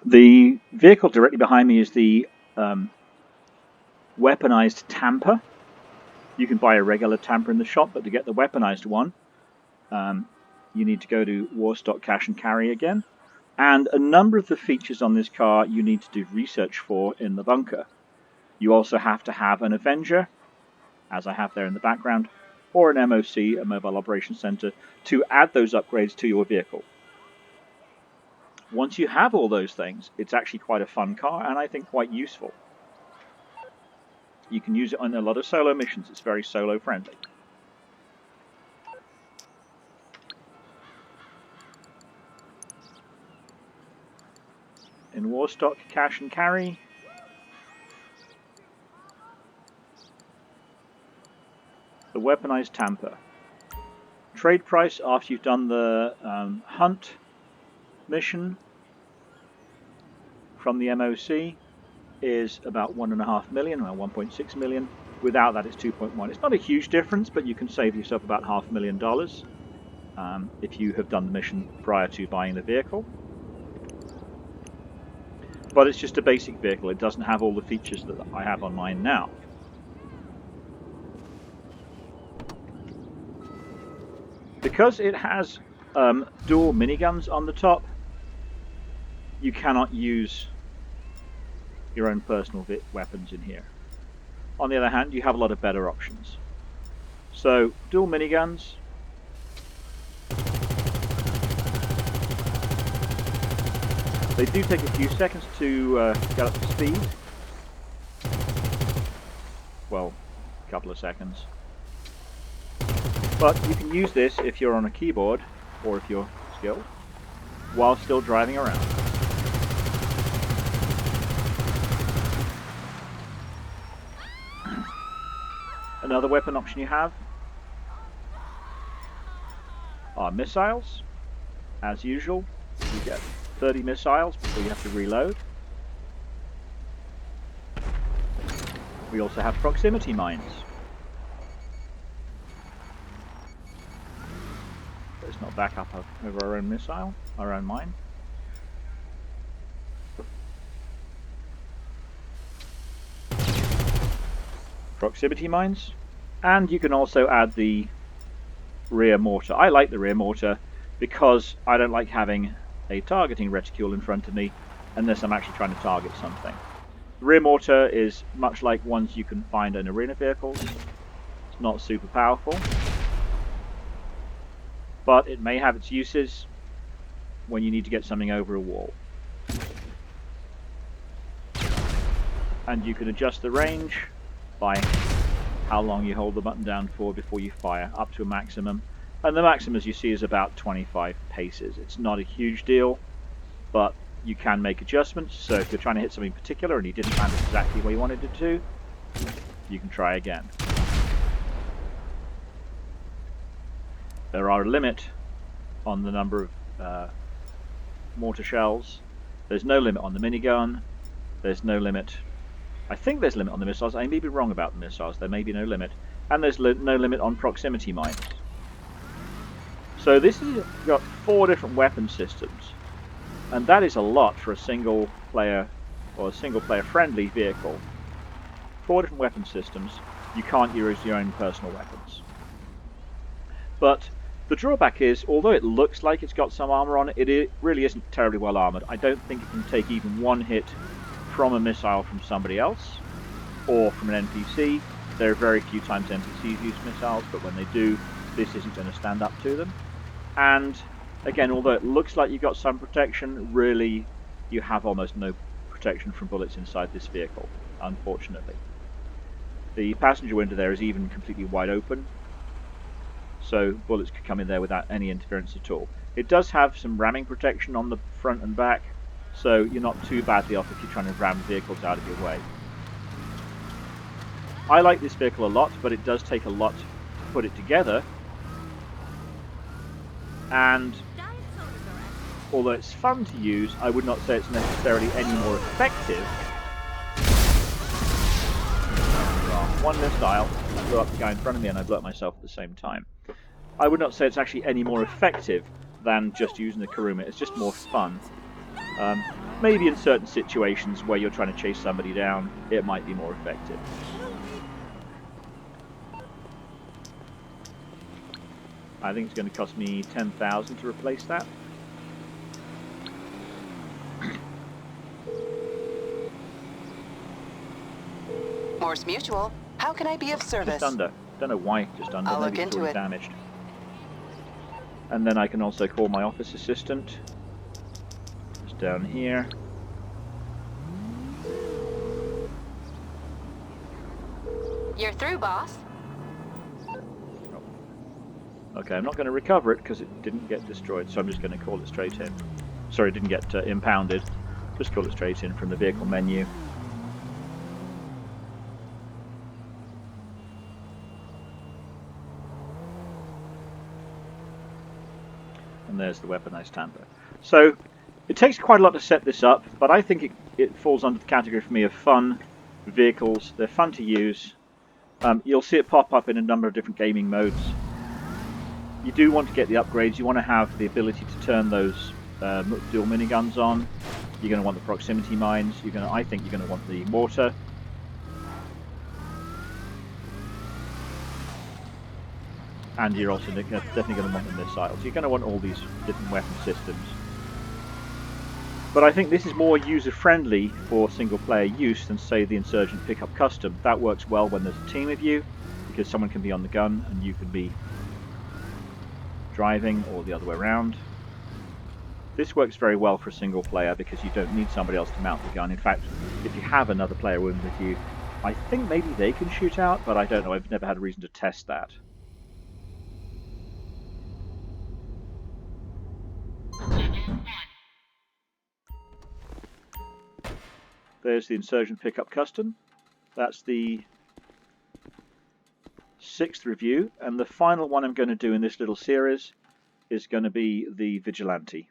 The vehicle directly behind me is the Weaponized Tampa. You can buy a regular Tampa in the shop, but to get the weaponized one, you need to go to Warstock Cash and Carry again. And a number of the features on this car you need to do research for in the bunker. You also have to have an Avenger, as I have there in the background, or an MOC, a Mobile Operations Center, to add those upgrades to your vehicle. Once you have all those things, it's actually quite a fun car, and I think quite useful. You can use it on a lot of solo missions. It's very solo friendly. In Warstock Cash and Carry, the Weaponized Tampa. Trade price after you've done the hunt mission from the MOC is about 1.5 million, or 1.6 million. Without that, it's 2.1. It's not a huge difference, but you can save yourself about $500,000 if you have done the mission prior to buying the vehicle. But it's just a basic vehicle. It doesn't have all the features that I have on mine now. Because it has dual miniguns on the top, you cannot use your own personal weapons in here. On the other hand, you have a lot of better options. So, dual miniguns. They do take a few seconds to get up to speed. Well, a couple of seconds. But you can use this if you're on a keyboard, or if you're skilled, while still driving around. Another weapon option you have are missiles. As usual, you get 30 missiles before you have to reload. We also have proximity mines. Let's not back up over our own missile, our own mine. Proximity mines, and you can also add the rear mortar. I like the rear mortar because I don't like having a targeting reticule in front of me unless I'm actually trying to target something. The rear mortar is much like ones you can find in arena vehicles. It's not super powerful, but it may have its uses when you need to get something over a wall. And you can adjust the range by how long you hold the button down for before you fire, up to a maximum. And the maximum, as you see, is about 25 paces. It's not a huge deal, but you can make adjustments. So if you're trying to hit something particular and you didn't land it exactly where you wanted it to, you can try again. There are a limit on the number of mortar shells. There's no limit on the minigun. There's no limit. I think there's a limit on the missiles. I may be wrong about the missiles. There may be no limit. And there's no limit on proximity mines. So this has got 4 different weapon systems. And that is a lot for a single player, or a single player friendly vehicle. 4 different weapon systems. You can't use your own personal weapons. But the drawback is, although it looks like it's got some armor on it, it really isn't terribly well armored. I don't think it can take even one hit from a missile from somebody else, or from an NPC. There are very few times NPCs use missiles, but when they do, this isn't going to stand up to them. And again, although it looks like you've got some protection, really you have almost no protection from bullets inside this vehicle, unfortunately. The passenger window there is even completely wide open, so bullets could come in there without any interference at all. It does have some ramming protection on the front and back, so you're not too badly off if you're trying to ram vehicles out of your way. I like this vehicle a lot, but it does take a lot to put it together. And although it's fun to use, I would not say it's necessarily any more effective. One missile blew up the guy in front of me and I blew up myself at the same time. I would not say it's actually any more effective than just using the Kuruma. It's just more fun. Maybe in certain situations where you're trying to chase somebody down, it might be more effective. I think it's going to cost me 10,000 to replace that. Morse Mutual, how can I be of service? Just under. Don't know why just under. I'll Maybe look it's into already it. damaged. And then I can also call my office assistant. Just down here. You're through, boss. Okay, I'm not going to recover it because it didn't get destroyed, so I'm just going to call it straight in. Sorry, it didn't get impounded. Just call it straight in from the vehicle menu. And there's the Weaponized Tampa. So it takes quite a lot to set this up, but I think it falls under the category for me of fun vehicles. They're fun to use. You'll see it pop up in a number of different gaming modes. You do want to get the upgrades. You want to have the ability to turn those dual miniguns on. You're going to want the proximity mines. I think you're going to want the mortar. And you're also definitely going to want the missiles. You're going to want all these different weapon systems. But I think this is more user-friendly for single-player use than, say, the Insurgent Pickup Custom. That works well when there's a team of you, because someone can be on the gun and you can be driving, or the other way around. This works very well for a single player because you don't need somebody else to mount the gun. In fact, if you have another player with you, I think maybe they can shoot out, but I don't know. I've never had a reason to test that. There's the Insurgent Pickup Custom. That's the 6th review, and the final one I'm going to do in this little series is going to be the Vigilante.